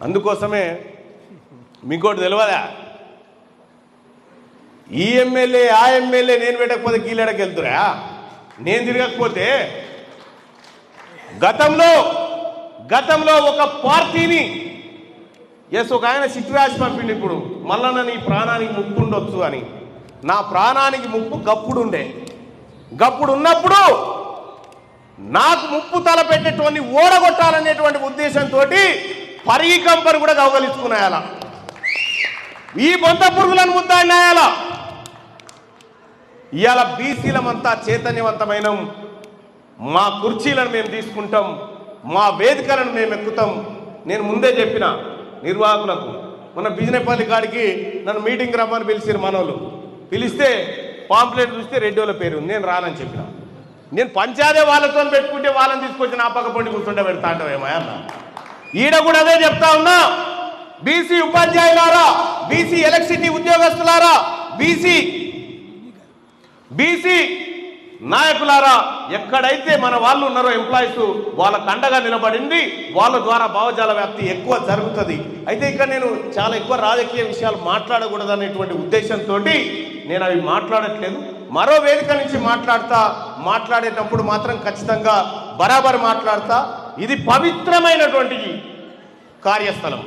అందుకోసమే మీకోటి తెలియదా, ఈ ఎమ్మెల్యే ఆ ఎమ్మెల్యే నేను పెట్టకపోతే కీలెడకి వెళ్తురా, నేను తిరగకపోతే గతంలో ఒక పార్టీని ఒక ఆయన చిట్టు రాసి పంపిండి, ఇప్పుడు మళ్ళా నీ ప్రాణానికి ముప్పు ఉండొచ్చు అని. నా ప్రాణానికి ముప్పు గప్పుడు ఉన్నప్పుడు నాకు ముప్పు తలపెట్టేటువంటి ఓడగొట్టాలనేటువంటి ఉద్దేశంతో పరిగి కంపని కూడా గౌగలించుకున్నాయాల, ఈ బొంత పురుగులను ముద్దాడినాయాల. ఇవాళ బీసీలమంతా చైతన్యవంతమైన, మా కుర్చీలను మేము తీసుకుంటాం, మా వేదికలను మేము ఎక్కుతాం. నేను ముందే చెప్పిన నిర్వాహకులకు, మన బిజినెపల్లి కాడికి నన్ను మీటింగ్ రమ్మని పిలిచారు మనోళ్ళు. పిలిస్తే పాంప్లెట్ చూస్తే రెడ్డిల పేరు, నేను రానని చెప్పిన. నేను పంచాదే వాళ్ళతో పెట్టుకుంటే వాళ్ళని తీసుకొచ్చి నా పక్క పండి కూర్చుంటే పెడతా అంటావేమో అన్న. ఈడ కూడా అదే చెప్తా ఉన్నా, బీసీ ఉపాధ్యాయులారా, బీసీ ఎలక్ట్రిసిటీ ఉద్యోగస్తులారా, బీసీ నాయకులారా, ఎక్కడైతే మన వాళ్ళు ఉన్నారో ఎంప్లాయీస్, వాళ్ళకు అండగా నిలబడింది, వాళ్ళ ద్వారా భావజాల వ్యాప్తి ఎక్కువ జరుగుతుంది. అయితే ఇక్కడ నేను చాలా ఎక్కువ రాజకీయ విషయాలు మాట్లాడకూడదు అనేటువంటి ఉద్దేశంతో నేను అవి మాట్లాడట్లేదు. మరో వేదిక నుంచి మాట్లాడేటప్పుడు మాత్రం ఖచ్చితంగా బరాబర్ మాట్లాడతా. ఇది పవిత్రమైనటువంటి కార్యస్థలం.